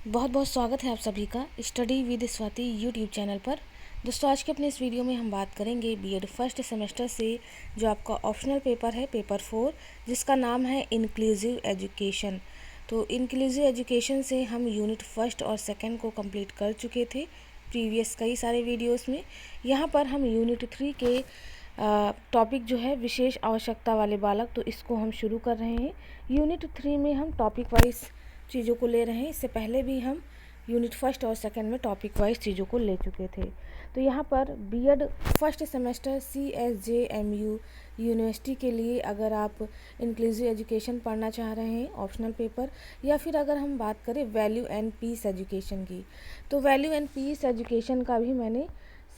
बहुत बहुत स्वागत है आप सभी का study with Swati YouTube channel पर। दोस्तों, आज के अपने इस वीडियो में हम बात करेंगे बीएड फर्स्ट सेमेस्टर से जो आपका ऑप्शनल पेपर है, पेपर 4, जिसका नाम है इंक्लूसिव एजुकेशन। तो इंक्लूसिव एजुकेशन से हम यूनिट फर्स्ट और सेकंड को कंप्लीट कर चुके थे प्रीवियस कई सारे वीडियोस में। यहाँ पर हम यूनिट 3 के टॉपिक जो है विशेष आवश्यकता वाले बालक, तो इसको हम शुरू कर रहे हैं। यूनिट 3 में हम टॉपिक वाइज चीज़ों को ले रहे हैं। इससे पहले भी हम यूनिट फर्स्ट और सेकंड में टॉपिक वाइज चीज़ों को ले चुके थे। तो यहाँ पर BEd first semester CSJMU university के लिए अगर आप इंक्लूसिव एजुकेशन पढ़ना चाह रहे हैं ऑप्शनल पेपर, या फिर अगर हम बात करें वैल्यू एंड पीस एजुकेशन की, तो वैल्यू एंड पीस एजुकेशन का भी मैंने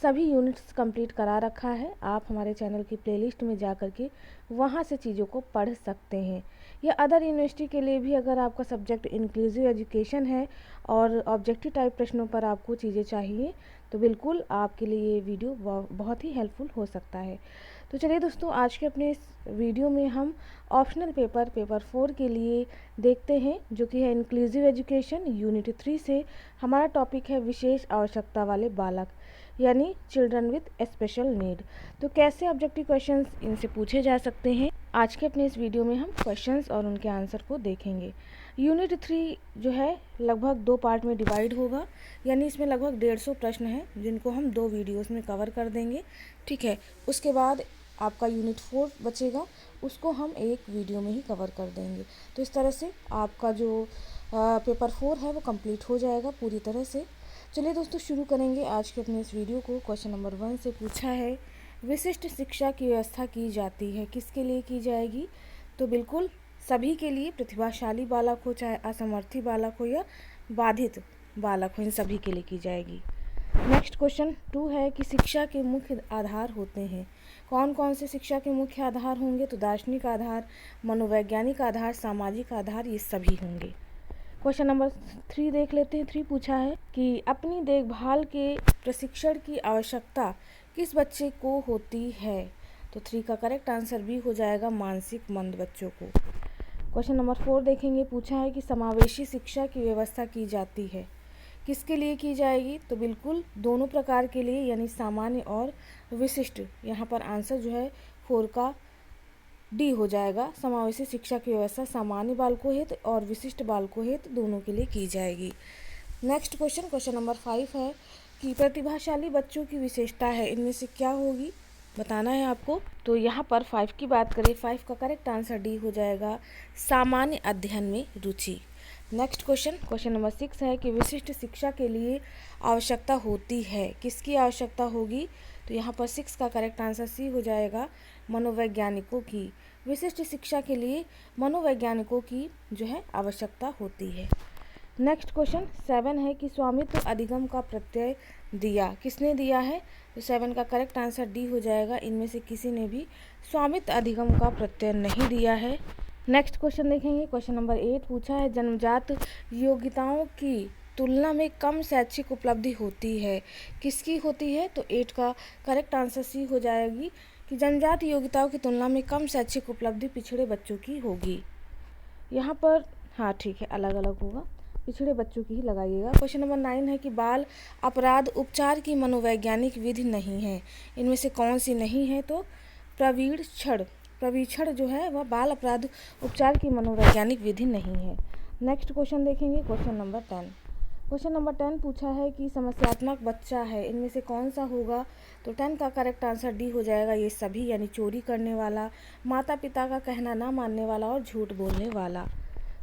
सभी यूनिट्स कंप्लीट करा रखा है। आप हमारे चैनल की प्लेलिस्ट में जा कर के वहाँ से चीज़ों को पढ़ सकते हैं। या अदर यूनिवर्सिटी के लिए भी अगर आपका सब्जेक्ट इंक्लूसिव एजुकेशन है और ऑब्जेक्टिव टाइप प्रश्नों पर आपको चीज़ें चाहिए, तो बिल्कुल आपके लिए ये वीडियो बहुत ही हेल्पफुल हो सकता है। तो चलिए दोस्तों, आज के अपने इस वीडियो में हम ऑप्शनल पेपर 4 के लिए देखते हैं, जो कि है इंक्लूसिव एजुकेशन यूनिट 3 से। हमारा टॉपिक है विशेष आवश्यकता वाले बालक, यानी चिल्ड्रन विद स्पेशल नीड। तो कैसे ऑब्जेक्टिव क्वेश्चंस इनसे पूछे जा सकते हैं, आज के अपने इस वीडियो में हम क्वेश्चंस और उनके आंसर को देखेंगे। यूनिट 3 जो है लगभग 2 पार्ट में डिवाइड होगा, यानी इसमें लगभग 150 प्रश्न हैं जिनको हम 2 वीडियोस में कवर कर देंगे। ठीक है, उसके बाद आपका यूनिट 4 बचेगा, उसको हम एक वीडियो में ही कवर कर देंगे। तो इस तरह से आपका जो पेपर 4 है वो कंप्लीट हो जाएगा पूरी तरह से। चलिए दोस्तों, शुरू करेंगे आज के अपने इस वीडियो को। क्वेश्चन नंबर 1 से पूछा है, विशिष्ट शिक्षा की व्यवस्था की जाती है, किसके लिए की जाएगी? तो बिल्कुल सभी के लिए, प्रतिभाशाली बालक हो चाहे असमर्थी बालक हो या बाधित बालक हो, इन सभी के लिए की जाएगी। नेक्स्ट क्वेश्चन 2 है कि शिक्षा के मुख्य आधार होते हैं। कौन कौन से शिक्षा के मुख्य आधार होंगे? तो दार्शनिक आधार, मनोवैज्ञानिक आधार, सामाजिक आधार, ये सभी होंगे। क्वेश्चन नंबर 3 देख लेते हैं। 3 पूछा है कि अपनी देखभाल के प्रशिक्षण की आवश्यकता किस बच्चे को होती है? तो 3 का करेक्ट आंसर भी हो जाएगा मानसिक मंद बच्चों को। क्वेश्चन नंबर 4 देखेंगे। पूछा है कि समावेशी शिक्षा की व्यवस्था की जाती है, किसके लिए की जाएगी? तो बिल्कुल दोनों प्रकार के लिए, यानी सामान्य और विशिष्ट। यहाँ पर आंसर जो है 4 का डी हो जाएगा। समावेशी शिक्षा की व्यवस्था सामान्य बालकों हित और विशिष्ट बालकों हित दोनों के लिए की जाएगी। नेक्स्ट क्वेश्चन नंबर 5 है कि प्रतिभाशाली बच्चों की विशेषता है, इनमें से क्या होगी, बताना है आपको। तो यहाँ पर 5 की बात करें, 5 का करेक्ट आंसर डी हो जाएगा, सामान्य अध्ययन में रुचि। नेक्स्ट क्वेश्चन नंबर 6 है कि विशिष्ट शिक्षा के लिए आवश्यकता होती है, किसकी आवश्यकता होगी? तो यहाँ पर 6 का करेक्ट आंसर सी हो जाएगा, मनोवैज्ञानिकों की। विशिष्ट शिक्षा के लिए मनोवैज्ञानिकों की जो है आवश्यकता होती है। नेक्स्ट क्वेश्चन 7 है कि स्वामित्व अधिगम का प्रत्यय दिया, किसने दिया है? तो 7 का करेक्ट आंसर डी हो जाएगा, इनमें से किसी ने भी स्वामित्व अधिगम का प्रत्यय नहीं दिया है। नेक्स्ट क्वेश्चन देखेंगे। क्वेश्चन नंबर 8 पूछा है, जन्मजात योग्यताओं की तुलना में कम शैक्षिक उपलब्धि होती है, किसकी होती है? तो 8 का करेक्ट आंसर सी हो जाएगी कि जन्मजात योग्यताओं की तुलना में कम शैक्षिक उपलब्धि पिछड़े बच्चों की होगी। यहाँ पर हाँ ठीक है, अलग अलग होगा, पिछड़े बच्चों की ही लगाइएगा। क्वेश्चन नंबर 9 है कि बाल अपराध उपचार की मनोवैज्ञानिक विधि नहीं है, इनमें से कौन सी नहीं है? तो प्रवीक्षण जो है वह बाल अपराध उपचार की मनोवैज्ञानिक विधि नहीं है। नेक्स्ट क्वेश्चन देखेंगे। क्वेश्चन नंबर 10 पूछा है कि समस्यात्मक बच्चा है, इनमें से कौन सा होगा? तो 10 का करेक्ट आंसर डी हो जाएगा, ये सभी, यानी चोरी करने वाला, माता पिता का कहना ना मानने वाला और झूठ बोलने वाला।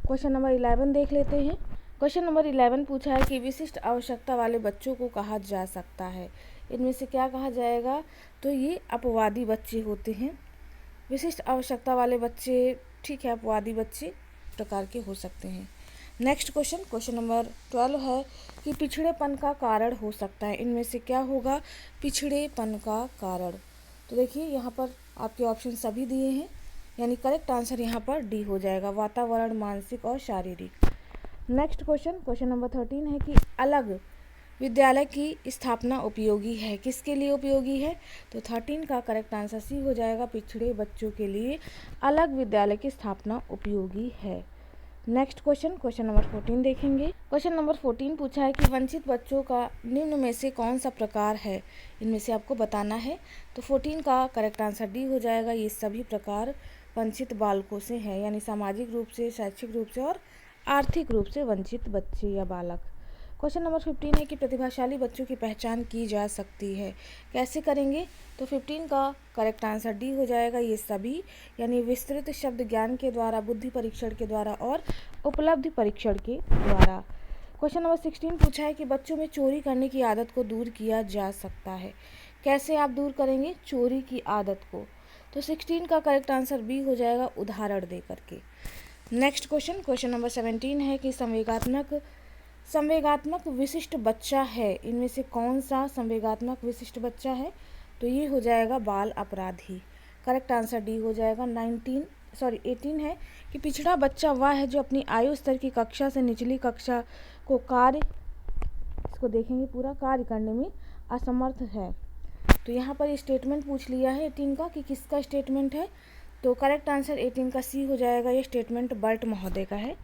क्वेश्चन नंबर 11 देख लेते हैं। क्वेश्चन नंबर 11 पूछा है कि विशिष्ट आवश्यकता वाले बच्चों को कहा जा सकता है, इनमें से क्या कहा जाएगा? तो ये अपवादी बच्चे होते हैं। विशिष्ट आवश्यकता वाले बच्चे, ठीक है, अपवादी बच्चे प्रकार के हो सकते हैं। नेक्स्ट क्वेश्चन नंबर 12 है कि पिछड़ेपन का कारण हो सकता है, इनमें से क्या होगा? पिछड़ेपन का कारण। तो देखिए यहाँ पर आपके ऑप्शन सभी दिए हैं, यानी करेक्ट आंसर यहाँ पर डी हो जाएगा, वातावरण, मानसिक और शारीरिक। नेक्स्ट क्वेश्चन नंबर 13 है कि अलग विद्यालय की स्थापना उपयोगी है, किसके लिए उपयोगी है? तो 13 का करेक्ट आंसर सी हो जाएगा, पिछड़े बच्चों के लिए अलग विद्यालय की स्थापना उपयोगी है। नेक्स्ट क्वेश्चन नंबर 14 देखेंगे। क्वेश्चन नंबर 14 पूछा है कि वंचित बच्चों का निम्न में से कौन सा प्रकार है, इनमें से आपको बताना है। तो 14 का करेक्ट आंसर डी हो जाएगा। ये सभी प्रकार वंचित बालकों से हैं, यानी सामाजिक रूप से, शैक्षिक रूप से और आर्थिक रूप से वंचित बच्चे या बालक। क्वेश्चन नंबर 15 है कि प्रतिभाशाली बच्चों की पहचान की जा सकती है, कैसे करेंगे। तो 15 का करेक्ट आंसर डी हो जाएगा। ये सभी यानी विस्तृत शब्द ज्ञान के द्वारा, बुद्धि परीक्षण के द्वारा और उपलब्धि परीक्षण के द्वारा। क्वेश्चन नंबर 16 पूछा है कि बच्चों में चोरी करने की आदत को दूर किया जा सकता है, कैसे आप दूर करेंगे चोरी की आदत को। तो 16 का करेक्ट आंसर बी हो जाएगा, उदाहरण दे करके। नेक्स्ट क्वेश्चन नंबर 17 है कि संवेगात्मक विशिष्ट बच्चा है, इनमें से कौन सा संवेगात्मक विशिष्ट बच्चा है। तो ये हो जाएगा बाल अपराधी। करेक्ट आंसर डी हो जाएगा। 18 है कि पिछड़ा बच्चा वह है जो अपनी आयु स्तर की कक्षा से निचली कक्षा को इसको देखेंगे पूरा कार्य करने में असमर्थ है। तो यहाँ पर स्टेटमेंट पूछ लिया है 18 का कि किसका स्टेटमेंट है। तो करेक्ट आंसर 18 का सी हो जाएगा। ये स्टेटमेंट बर्ट महोदय का है।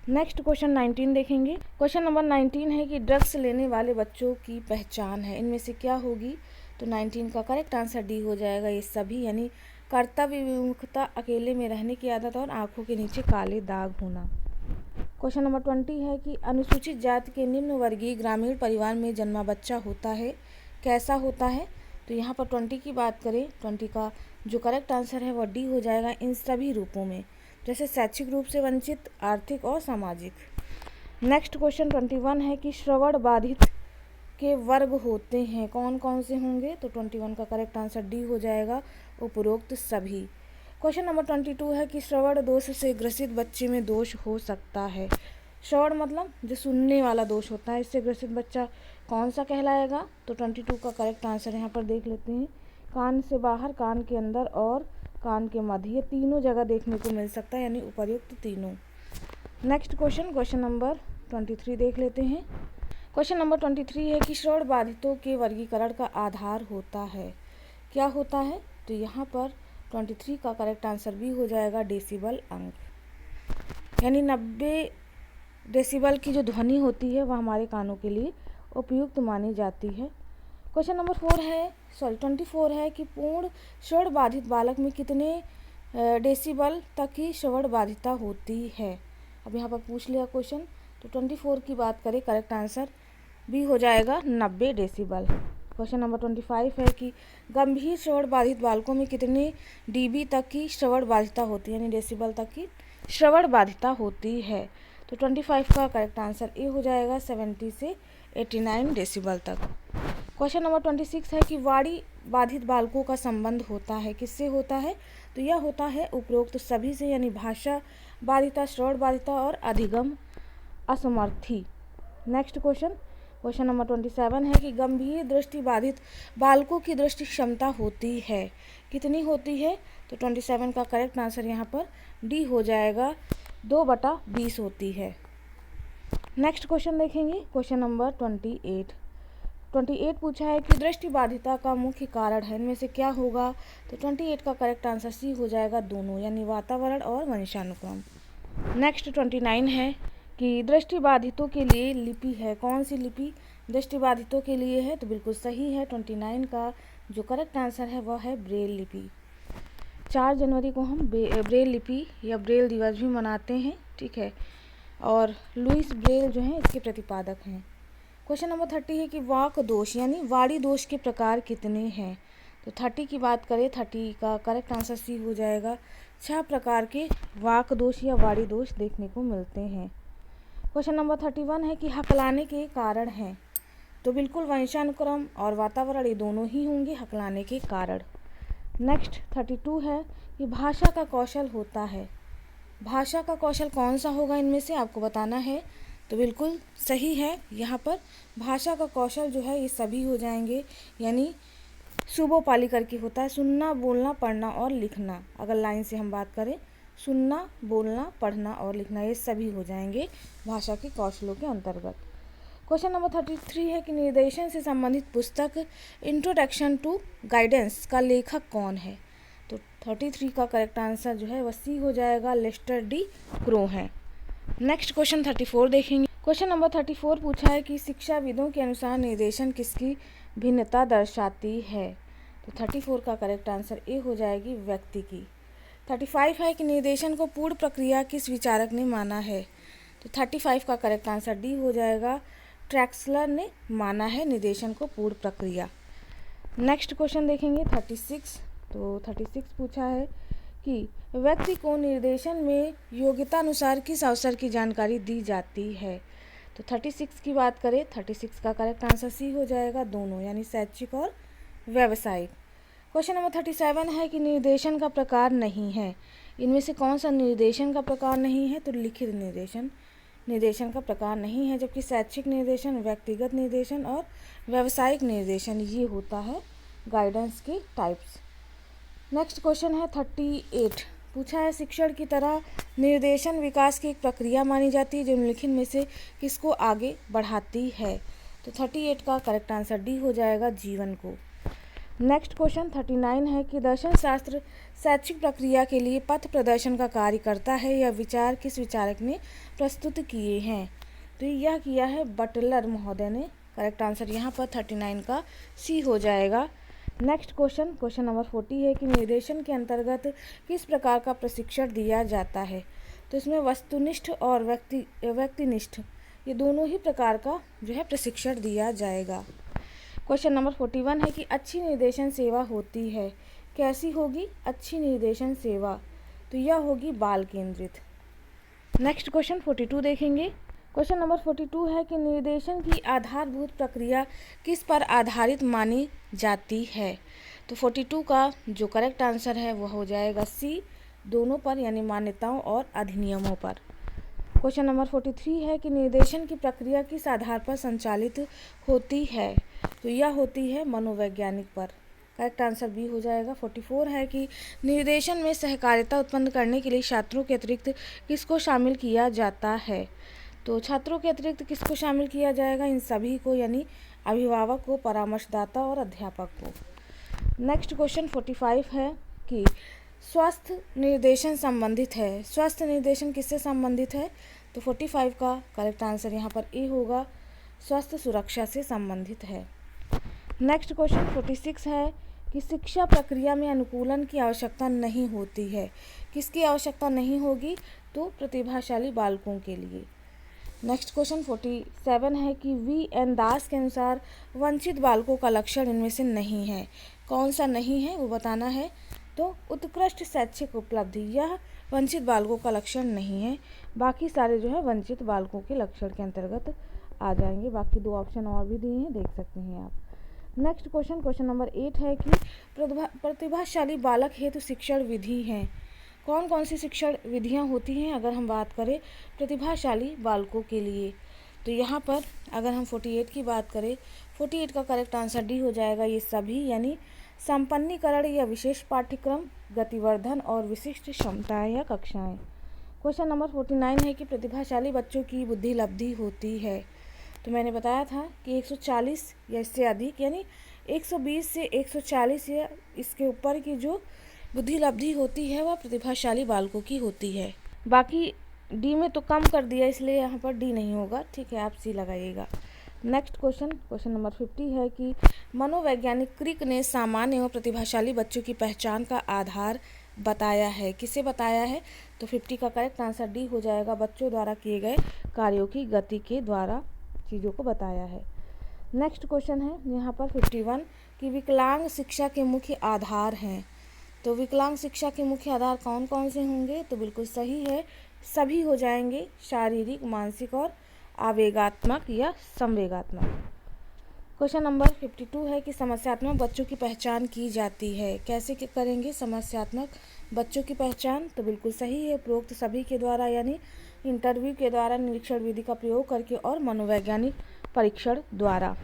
नेक्स्ट क्वेश्चन 19 देखेंगे। क्वेश्चन नंबर 19 है कि ड्रग्स लेने वाले बच्चों की पहचान है, इनमें से क्या होगी। तो 19 का करेक्ट आंसर डी हो जाएगा। ये सभी यानी कर्तव्य विमुखता, अकेले में रहने की आदत और आंखों के नीचे काले दाग होना। क्वेश्चन नंबर 20 है कि अनुसूचित जाति के निम्न वर्गीय ग्रामीण परिवार में जन्मा बच्चा होता है, कैसा होता है। तो यहाँ पर 20 की बात करें, 20 का जो करेक्ट आंसर है वह डी हो जाएगा। इन सभी रूपों में, जैसे शैक्षिक रूप से वंचित, आर्थिक और सामाजिक। नेक्स्ट क्वेश्चन 21 है कि श्रवण बाधित के वर्ग होते हैं, कौन कौन से होंगे। तो 21 का करेक्ट आंसर डी हो जाएगा, उपरोक्त सभी। क्वेश्चन नंबर 22 है कि श्रवण दोष से ग्रसित बच्चे में दोष हो सकता है। श्रवण मतलब जो सुनने वाला दोष होता है, इससे ग्रसित बच्चा कौन सा कहलाएगा। तो 22 का करेक्ट आंसर यहाँ पर देख लेते हैं। कान से बाहर, कान के अंदर और कान के मध्य, ये तीनों जगह देखने को मिल सकता है, यानी उपर्युक्त तीनों। नेक्स्ट क्वेश्चन नंबर 23 देख लेते हैं। क्वेश्चन नंबर 23 है कि श्रवण बाधितों के वर्गीकरण का आधार होता है, क्या होता है। तो यहाँ पर 23 का करेक्ट आंसर भी हो जाएगा, डेसिबल अंक, यानी 90 डेसिबल की जो ध्वनि होती है वह हमारे कानों के लिए उपयुक्त मानी जाती है। क्वेश्चन नंबर 24 है कि पूर्ण श्रवण बाधित बालक में कितने डेसिबल तक की श्रवण बाधिता होती है। अब यहाँ पर पूछ लिया क्वेश्चन, तो 24 की बात करें, करेक्ट आंसर भी हो जाएगा 90 डेसिबल। क्वेश्चन नंबर 25 है कि गंभीर श्रवण बाधित बालकों में कितने डीबी तक की श्रवण बाधिता होती है, यानी डेसिबल तक की श्रवण बाधिता होती है। तो 25 का करेक्ट आंसर ए हो जाएगा, 70 से 89 डेसिबल तक। क्वेश्चन नंबर 26 है कि वाणी बाधित बालकों का संबंध होता है, किससे होता है। तो यह होता है उपरोक्त सभी से, यानी भाषा बाधिता, श्रवण बाधिता और अधिगम असमर्थी। नेक्स्ट क्वेश्चन नंबर 27 है कि गंभीर दृष्टि बाधित बालकों की दृष्टि क्षमता होती है, कितनी होती है। तो 27 का करेक्ट आंसर यहाँ पर डी हो जाएगा, 2/20 होती है। नेक्स्ट क्वेश्चन देखेंगे। क्वेश्चन नंबर 28 पूछा है कि दृष्टि बाधिता का मुख्य कारण है, इनमें से क्या होगा। तो 28 का करेक्ट आंसर सी हो जाएगा, दोनों, यानी वातावरण और वंशानुक्रम। नेक्स्ट 29 है कि दृष्टि बाधितों के लिए लिपि है, कौन सी लिपि दृष्टि बाधितों के लिए है। तो बिल्कुल सही है, 29 का जो करेक्ट आंसर है वह है ब्रेल लिपि। 4 जनवरी को हम ब्रेल लिपि या ब्रेल दिवस भी मनाते हैं, ठीक है। और लुइस ब्रेल जो हैं इसके प्रतिपादक हैं। क्वेश्चन नंबर 30 है कि वाक दोष यानी वाणी दोष के प्रकार कितने हैं। तो 30 की बात करें, 30 का करेक्ट आंसर सी हो जाएगा, 6 प्रकार के वाक दोष या वाणी दोष देखने को मिलते हैं। क्वेश्चन नंबर 31 है कि हकलाने के कारण हैं। तो बिल्कुल वंशानुक्रम और वातावरण ये दोनों ही होंगे हकलाने के कारण। नेक्स्ट 32 है कि भाषा का कौशल होता है, भाषा का कौशल कौन सा होगा, इनमें से आपको बताना है। तो बिल्कुल सही है, यहाँ पर भाषा का कौशल जो है ये सभी हो जाएंगे, यानी सुबोपाली करके होता है, सुनना, बोलना, पढ़ना और लिखना। अगर लाइन से हम बात करें, सुनना, बोलना, पढ़ना और लिखना, ये सभी हो जाएंगे भाषा के कौशलों के अंतर्गत। क्वेश्चन नंबर 33 है कि निर्देशन से संबंधित पुस्तक इंट्रोडक्शन टू गाइडेंस का लेखक कौन है। तो 33 का करेक्ट आंसर जो है वह सी हो जाएगा, लेस्टर डी क्रो है। नेक्स्ट क्वेश्चन 34 देखेंगे। क्वेश्चन नंबर 34 पूछा है कि शिक्षाविदों के अनुसार निर्देशन किसकी भिन्नता दर्शाती है। तो 34 का करेक्ट आंसर ए हो जाएगी, व्यक्ति की। 35 है कि निर्देशन को पूर्ण प्रक्रिया किस विचारक ने माना है। तो 35 का करेक्ट आंसर डी हो जाएगा, ट्रैक्सलर ने माना है निर्देशन को पूर्ण प्रक्रिया। नेक्स्ट क्वेश्चन देखेंगे 36। तो 36 पूछा है कि व्यक्ति को निर्देशन में योग्यता अनुसार किस अवसर की जानकारी दी जाती है। तो 36 की बात करें, 36 का करेक्ट आंसर सी हो जाएगा, दोनों, यानी शैक्षिक और व्यावसायिक। क्वेश्चन नंबर 37 है कि निर्देशन का प्रकार नहीं है। इनमें से कौन सा निर्देशन का प्रकार नहीं है। तो लिखित निर्देशन निर्देशन का प्रकार नहीं है, जबकि शैक्षिक निर्देशन, व्यक्तिगत निर्देशन और व्यावसायिक निर्देशन ये होता है गाइडेंस के टाइप्स। नेक्स्ट क्वेश्चन है 38। पूछा है शिक्षण की तरह निर्देशन विकास की एक प्रक्रिया मानी जाती है जो निम्नलिखित में से किसको आगे बढ़ाती है। तो 38 का करेक्ट आंसर डी हो जाएगा, जीवन को। नेक्स्ट क्वेश्चन 39 है कि दर्शन शास्त्र शैक्षिक प्रक्रिया के लिए पथ प्रदर्शन का कार्य करता है। यह विचार किस विचारक ने प्रस्तुत किए हैं। तो यह किया है बटलर महोदय ने। करेक्ट आंसर यहाँ पर 39 का सी हो जाएगा। नेक्स्ट क्वेश्चन नंबर 40 है कि निर्देशन के अंतर्गत किस प्रकार का प्रशिक्षण दिया जाता है। तो इसमें वस्तुनिष्ठ और व्यक्तिनिष्ठ ये दोनों ही प्रकार का जो है प्रशिक्षण दिया जाएगा। क्वेश्चन नंबर 41 है कि अच्छी निर्देशन सेवा होती है, कैसी होगी अच्छी निर्देशन सेवा। तो यह होगी बाल केंद्रित। नेक्स्ट क्वेश्चन 42 देखेंगे। क्वेश्चन नंबर 42 है कि निर्देशन की आधारभूत प्रक्रिया किस पर आधारित मानी जाती है। तो 42 का जो करेक्ट आंसर है वह हो जाएगा सी, दोनों पर, यानी मान्यताओं और अधिनियमों पर। क्वेश्चन नंबर 43 है कि निर्देशन की प्रक्रिया किस आधार पर संचालित होती है। तो यह होती है मनोवैज्ञानिक पर। करेक्ट आंसर बी हो जाएगा। 44 है कि निर्देशन में सहकारिता उत्पन्न करने के लिए छात्रों के अतिरिक्त किसको शामिल किया जाता है। तो छात्रों के अतिरिक्त किसको शामिल किया जाएगा, इन सभी को, यानी अभिभावक को, परामर्शदाता और अध्यापक को। नेक्स्ट क्वेश्चन 45 है कि स्वस्थ निर्देशन संबंधित है। स्वस्थ निर्देशन किससे संबंधित है। तो 45 का करेक्ट आंसर यहाँ पर ए होगा, स्वास्थ्य सुरक्षा से संबंधित है। नेक्स्ट क्वेश्चन 46 है कि शिक्षा प्रक्रिया में अनुकूलन की आवश्यकता नहीं होती है। किसकी आवश्यकता नहीं होगी। तो प्रतिभाशाली बालकों के लिए। नेक्स्ट क्वेश्चन 47 है कि वी एन दास के अनुसार वंचित बालकों का लक्षण इनमें से नहीं है। कौन सा नहीं है वो बताना है। तो उत्कृष्ट शैक्षिक उपलब्धि, यह वंचित बालकों का लक्षण नहीं है। बाकी सारे जो है वंचित बालकों के लक्षण के अंतर्गत आ जाएंगे। बाकी दो ऑप्शन और भी दिए हैं, देख सकते हैं आप। नेक्स्ट क्वेश्चन नंबर 8 है कि प्रतिभाशाली बालक हेतु शिक्षण विधि हैं। कौन कौन सी शिक्षण विधियां होती हैं अगर हम बात करें प्रतिभाशाली बालकों के लिए। तो यहाँ पर अगर हम 48 की बात करें, 48 का करेक्ट आंसर डी हो जाएगा, ये सभी, यानी संपन्नीकरण या विशेष पाठ्यक्रम, गतिवर्धन और विशिष्ट क्षमताएं या कक्षाएं। क्वेश्चन नंबर 49 है कि प्रतिभाशाली बच्चों की बुद्धि लब्धि होती है। तो मैंने बताया था कि 140 या इससे अधिक, यानी 120 से 140 या इसके ऊपर की जो बुद्धि लब्धि होती है वह प्रतिभाशाली बालकों की होती है। बाकी डी में तो कम कर दिया, इसलिए यहाँ पर डी नहीं होगा, ठीक है, आप सी लगाइएगा। नेक्स्ट क्वेश्चन नंबर 50 है कि मनोवैज्ञानिक क्रिक ने सामान्य एवं प्रतिभाशाली बच्चों की पहचान का आधार बताया है। किसे बताया है। तो 50 का करेक्ट आंसर डी हो जाएगा, बच्चों द्वारा किए गए कार्यों की गति के द्वारा चीज़ों को बताया है। नेक्स्ट क्वेश्चन है यहाँ पर 51 कि विकलांग शिक्षा के मुख्य आधार हैं। तो विकलांग शिक्षा के मुख्य आधार कौन कौन से होंगे। तो बिल्कुल सही है, सभी हो जाएंगे, शारीरिक, मानसिक और आवेगात्मक या संवेगात्मक। क्वेश्चन नंबर 52 है कि समस्यात्मक बच्चों की पहचान की जाती है। कैसे करेंगे समस्यात्मक बच्चों की पहचान। तो बिल्कुल सही है, उपरोक्त सभी के द्वारा, यानी इंटरव्यू के द्वारा, निरीक्षण विधि का प्रयोग करके और मनोवैज्ञानिक परीक्षण द्वारा।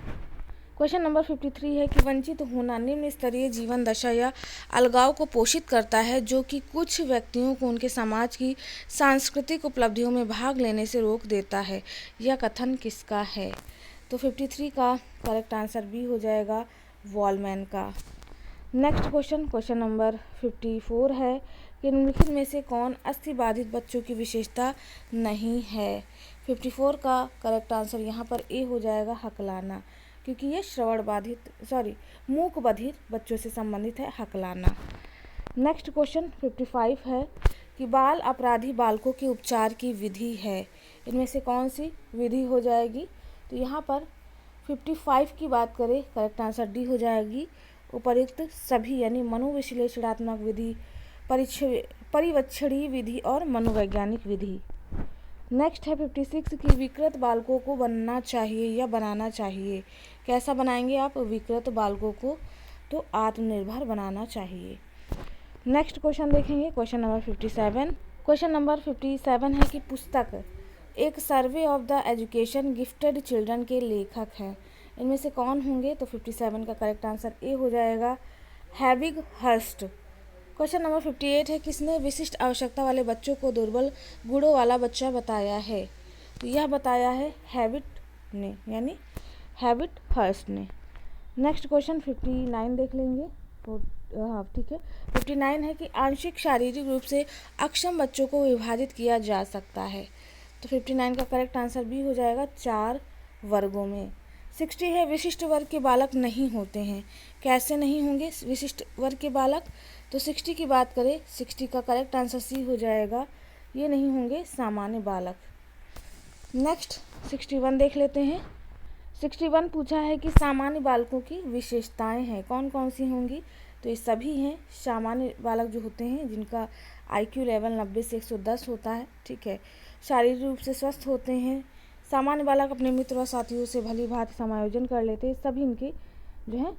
क्वेश्चन नंबर 53 है कि वंचित होना निम्न स्तरीय जीवन दशा या अलगाव को पोषित करता है जो कि कुछ व्यक्तियों को उनके समाज की सांस्कृतिक उपलब्धियों में भाग लेने से रोक देता है। यह कथन किसका है। तो 53 का करेक्ट आंसर बी हो जाएगा, वॉलमैन का। नेक्स्ट क्वेश्चन नंबर 54 है कि निम्नलिखित में से कौन अस्थिबाधित बच्चों की विशेषता नहीं है। 54 का करेक्ट आंसर यहाँ पर ए हो जाएगा, हकलाना, क्योंकि ये मूक बधिर बच्चों से संबंधित है, हकलाना। नेक्स्ट क्वेश्चन 55 है कि बाल अपराधी बालकों के उपचार की विधि है, इनमें से कौन सी विधि हो जाएगी। तो यहाँ पर 55 की बात करें, करेक्ट आंसर डी हो जाएगी, उपर्युक्त सभी, यानी मनोविश्लेषणात्मक विधि, परिवक्षणीय विधि और मनोवैज्ञानिक विधि। नेक्स्ट है 56 की विकृत बालकों को बनना चाहिए या बनाना चाहिए। कैसा बनाएंगे आप विकृत बालकों को, तो आत्मनिर्भर बनाना चाहिए। नेक्स्ट क्वेश्चन देखेंगे, क्वेश्चन नंबर 57। क्वेश्चन नंबर 57 है कि पुस्तक एक survey of the education gifted children के लेखक हैं, इनमें से कौन होंगे। तो 57 का करेक्ट आंसर ए हो जाएगा, हैविग हर्स्ट। क्वेश्चन नंबर 58 है किसने विशिष्ट आवश्यकता वाले बच्चों को दुर्बल गुणों वाला बच्चा बताया है। तो यह बताया है हैविट ने, यानी हैविट हर्स्ट ने। नेक्स्ट क्वेश्चन 59 देख लेंगे। हाँ ठीक है, 59 है कि आंशिक शारीरिक रूप से अक्षम बच्चों को विभाजित किया जा सकता है। तो 59 का करेक्ट आंसर भी हो जाएगा, 4 वर्गों में। 60 है विशिष्ट वर्ग के बालक नहीं होते हैं, कैसे नहीं होंगे विशिष्ट वर्ग के बालक। तो 60 की बात करें, 60 का करेक्ट आंसर सी हो जाएगा, ये नहीं होंगे सामान्य बालक। नेक्स्ट 61 देख लेते हैं। 61 पूछा है कि सामान्य बालकों की विशेषताएं हैं, कौन कौन सी होंगी। तो ये सभी हैं, सामान्य बालक जो होते हैं जिनका IQ लेवल 90 से 110 होता है, ठीक है, शारीरिक रूप से स्वस्थ होते हैं, सामान्य बालक अपने मित्र और साथियों से भली भांति समायोजन कर लेते हैं, सभी इनके जो है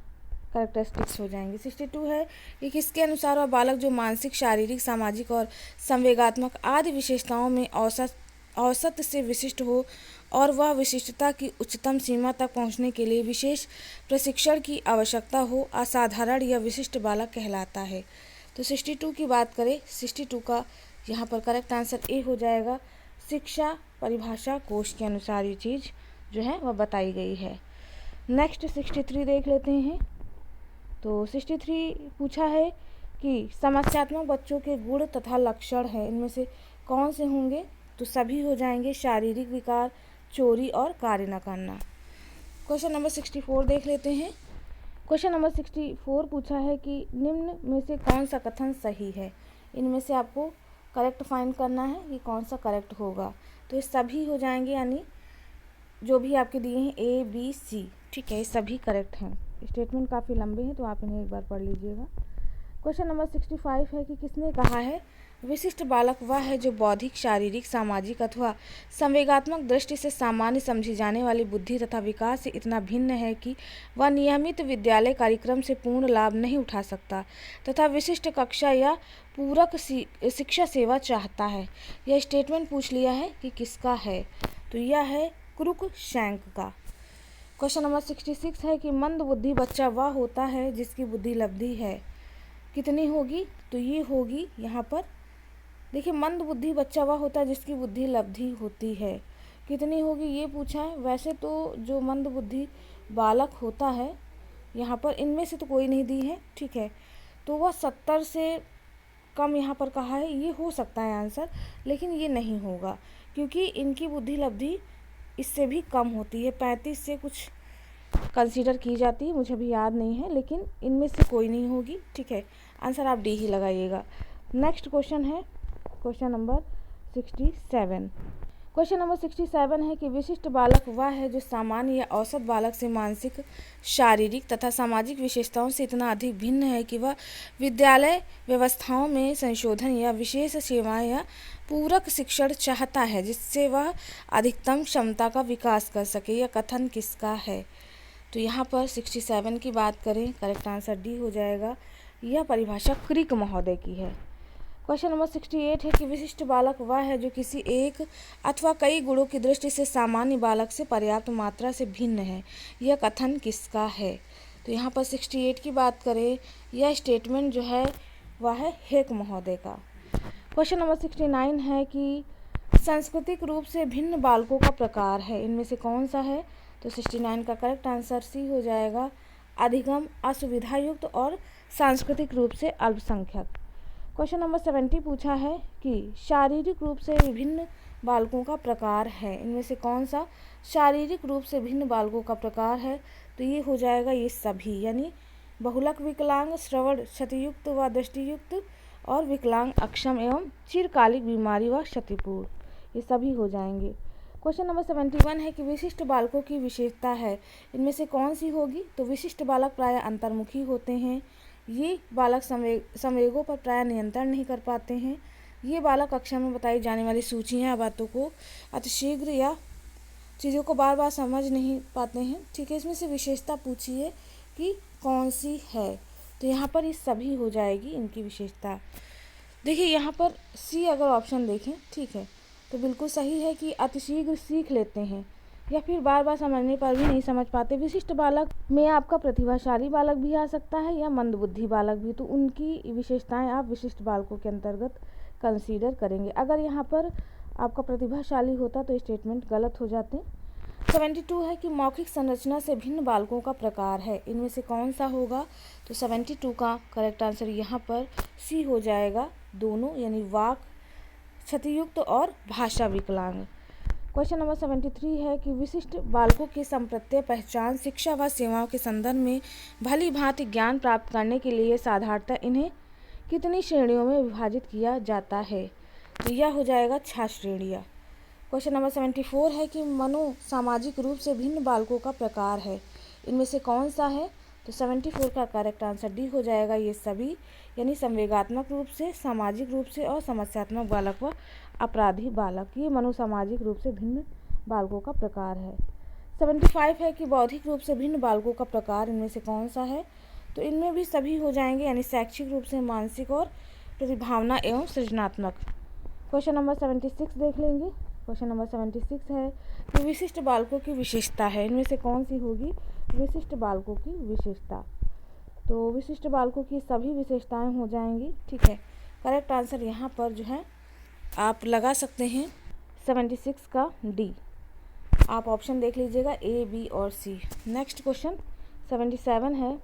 कैरेक्टरिस्टिक्स हो जाएंगे। 62 है कि किसके अनुसार वह बालक जो मानसिक, शारीरिक, सामाजिक और संवेगात्मक आदि विशेषताओं में औसत से विशिष्ट हो और वह विशिष्टता की उच्चतम सीमा तक पहुंचने के लिए विशेष प्रशिक्षण की आवश्यकता हो, असाधारण या विशिष्ट बालक कहलाता है। तो 62 की बात करें, 62 का यहाँ पर करेक्ट आंसर ए हो जाएगा, शिक्षा परिभाषा कोश के अनुसार ये चीज़ जो है वह बताई गई है। नेक्स्ट 63 देख लेते हैं। तो 63 पूछा है कि समस्यात्मक बच्चों के गुण तथा लक्षण है, इनमें से कौन से होंगे। तो सभी हो जाएंगे, शारीरिक विकार, चोरी और कार्य न करना। क्वेश्चन नंबर 64 देख लेते हैं। क्वेश्चन नंबर 64 पूछा है कि निम्न में से कौन सा कथन सही है, इनमें से आपको करेक्ट फाइंड करना है कि कौन सा करेक्ट होगा। तो ये सभी हो जाएंगे, यानी जो भी आपके दिए हैं ABC, ठीक है, ये सभी करेक्ट हैं। स्टेटमेंट काफ़ी लंबे हैं तो आप इन्हें एक बार पढ़ लीजिएगा। क्वेश्चन नंबर 65 है कि किसने कहा है विशिष्ट बालक वह है जो बौद्धिक, शारीरिक, सामाजिक अथवा संवेगात्मक दृष्टि से सामान्य समझी जाने वाली बुद्धि तथा विकास से इतना भिन्न है कि वह नियमित विद्यालय कार्यक्रम से पूर्ण लाभ नहीं उठा सकता तथा विशिष्ट कक्षा या पूरक शिक्षा सेवा चाहता है। यह स्टेटमेंट पूछ लिया है कि किसका है। तो यह है क्रुकशैंक का। क्वेश्चन नंबर 66 है कि मंद बुद्धि बच्चा वह होता है जिसकी बुद्धि लब्धि है, कितनी होगी। तो ये होगी, यहाँ पर देखिए, मंद बुद्धि बच्चा वह होता है जिसकी बुद्धि लब्धि होती है, कितनी होगी ये पूछा है। वैसे तो जो मंद बुद्धि बालक होता है, यहाँ पर इनमें से तो कोई नहीं दी है, ठीक है, तो वह 70 से कम यहाँ पर कहा है, ये हो सकता है आंसर, लेकिन ये नहीं होगा क्योंकि इनकी बुद्धि लब्धि इससे भी कम होती है, 35 से कुछ कंसीडर की जाती है, मुझे अभी याद नहीं है, लेकिन इनमें से कोई नहीं होगी, ठीक है, आंसर आप डी ही लगाइएगा। नेक्स्ट क्वेश्चन है क्वेश्चन नंबर 67। क्वेश्चन नंबर 67 है कि विशिष्ट बालक वह है जो सामान्य या औसत बालक से मानसिक, शारीरिक तथा सामाजिक विशेषताओं से इतना अधिक भिन्न है कि वह विद्यालय व्यवस्थाओं में संशोधन या विशेष सेवाएं या पूरक शिक्षण चाहता है जिससे वह अधिकतम क्षमता का विकास कर सके। यह कथन किसका है। तो यहाँ पर 67 की बात करें, करेक्ट आंसर डी हो जाएगा, यह परिभाषा क्रिक महोदय की है। क्वेश्चन नंबर 68 है कि विशिष्ट बालक वह है जो किसी एक अथवा कई गुणों की दृष्टि से सामान्य बालक से पर्याप्त मात्रा से भिन्न है, यह कथन किसका है। तो यहाँ पर 68 की बात करें, यह स्टेटमेंट जो है वह है हेक महोदय का। क्वेश्चन नंबर 69 है कि सांस्कृतिक रूप से भिन्न बालकों का प्रकार है, इनमें से कौन सा है। तो 69 का करेक्ट आंसर सी हो जाएगा, अधिगम, असुविधायुक्त और सांस्कृतिक रूप से अल्पसंख्यक। क्वेश्चन नंबर 70 पूछा है कि शारीरिक रूप से विभिन्न बालकों का प्रकार है, इनमें से कौन सा शारीरिक रूप से भिन्न बालकों का प्रकार है? तो ये हो जाएगा ये सभी, यानी बहुलक विकलांग, श्रवण क्षतियुक्त व दृष्टियुक्त और विकलांग, अक्षम एवं चिरकालिक बीमारी व क्षतिपूर्ण, ये सभी हो जाएंगे। क्वेश्चन नंबर 71 है कि विशिष्ट बालकों की विशेषता है, इनमें से कौन सी होगी? तो विशिष्ट बालक प्रायः अंतर्मुखी होते हैं, ये बालक संवेगों पर प्रायः नियंत्रण नहीं कर पाते हैं, ये बालक कक्षा में बताई जाने वाली सूचियाँ या बातों को अतिशीघ्र या चीज़ों को बार बार समझ नहीं पाते हैं। ठीक है, इसमें से विशेषता पूछिए कि कौन सी है, तो यहाँ पर ये सभी हो जाएगी इनकी विशेषता। देखिए यहाँ पर सी अगर ऑप्शन देखें, ठीक है, तो बिल्कुल सही है कि अतिशीघ्र सीख लेते हैं या फिर बार बार समझने पर भी नहीं समझ पाते। विशिष्ट बालक में आपका प्रतिभाशाली बालक भी आ सकता है या मंदबुद्धि बालक भी, तो उनकी विशेषताएं आप विशिष्ट बालकों के अंतर्गत कंसीडर करेंगे। अगर यहाँ पर आपका प्रतिभाशाली होता तो स्टेटमेंट गलत हो जाते। 72 है कि मौखिक संरचना से भिन्न बालकों का प्रकार है, इनमें से कौन सा होगा? तो 72 का करेक्ट आंसर यहाँ पर सी हो जाएगा, दोनों, यानी वाक क्षतियुक्त और भाषा विकलांग। क्वेश्चन नंबर 73 है कि विशिष्ट बालकों की संप्रत्यय पहचान शिक्षा व सेवाओं के संदर्भ में भली भांति ज्ञान प्राप्त करने के लिए साधारणतः इन्हें कितनी श्रेणियों में विभाजित किया जाता है? तो यह हो जाएगा 6 श्रेणियाँ। क्वेश्चन नंबर 74 है कि मनोसामाजिक रूप से भिन्न बालकों का प्रकार है, इनमें से कौन सा है? तो 74 का करेक्ट आंसर डी हो जाएगा, ये सभी, यानी संवेगात्मक रूप से, सामाजिक रूप से और समस्यात्मक बालक व अपराधी बालक, ये मनोसामाजिक रूप से भिन्न बालकों का प्रकार है। 75 है कि बौद्धिक रूप से भिन्न बालकों का प्रकार, इनमें से कौन सा है? तो इनमें भी सभी हो जाएंगे, यानी शैक्षिक रूप से, मानसिक और प्रतिभावना एवं सृजनात्मक। क्वेश्चन नंबर 76 देख लेंगे। क्वेश्चन नंबर 76 है कि विशिष्ट बालकों की विशेषता है, इनमें से कौन सी होगी? विशिष्ट बालकों की विशेषता, तो विशिष्ट बालकों की सभी विशेषताएं हो जाएंगी। ठीक है, करेक्ट आंसर यहाँ पर जो है आप लगा सकते हैं 76 का डी। आप ऑप्शन देख लीजिएगा ए, बी और सी। नेक्स्ट क्वेश्चन 77 है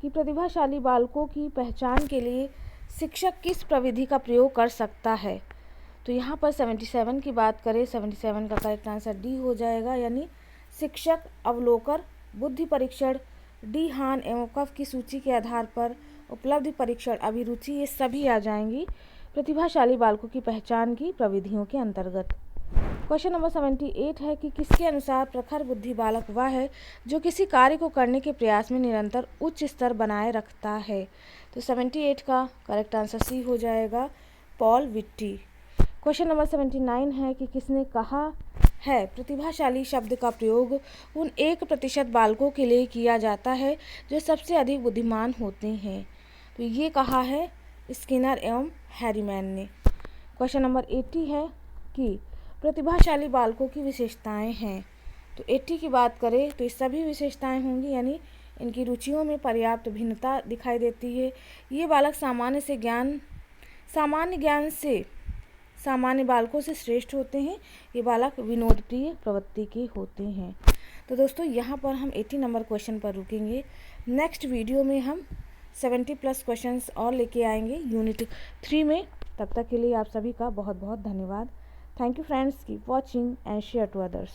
कि प्रतिभाशाली बालकों की पहचान के लिए शिक्षक किस प्रविधि का प्रयोग कर सकता है? तो यहाँ पर 77 की बात करें, 77 का करेक्ट आंसर डी हो जाएगा, यानी शिक्षक, अवलोकन, बुद्धि परीक्षण, डी हान एवं कफ की सूची के आधार पर उपलब्धि परीक्षण, अभिरुचि, ये सभी आ जाएंगी प्रतिभाशाली बालकों की पहचान की प्रविधियों के अंतर्गत। क्वेश्चन नंबर 78 है कि किसके अनुसार प्रखर बुद्धि बालक वह है जो किसी कार्य को करने के प्रयास में निरंतर उच्च स्तर बनाए रखता है? तो 78 का करेक्ट आंसर सी हो जाएगा, पॉल विट्टी। क्वेश्चन नंबर 79 है कि किसने कहा है प्रतिभाशाली शब्द का प्रयोग उन 1% बालकों के लिए किया जाता है जो सबसे अधिक बुद्धिमान होते हैं? तो ये कहा है स्किनर एवं हैरीमैन ने। क्वेश्चन नंबर 80 है कि प्रतिभाशाली बालकों की विशेषताएं हैं, तो 80 की बात करें तो ये सभी विशेषताएं होंगी, यानी इनकी रुचियों में पर्याप्त भिन्नता दिखाई देती है। ये बालक सामान्य ज्ञान से सामान्य बालकों से श्रेष्ठ होते हैं, ये बालक विनोदप्रिय प्रवृत्ति के होते हैं। तो दोस्तों यहाँ पर हम 80 नंबर क्वेश्चन पर रुकेंगे। नेक्स्ट वीडियो में हम 70+ क्वेश्चंस और लेके आएंगे यूनिट 3 में। तब तक के लिए आप सभी का बहुत बहुत धन्यवाद। Thank you friends, keep watching and share to others.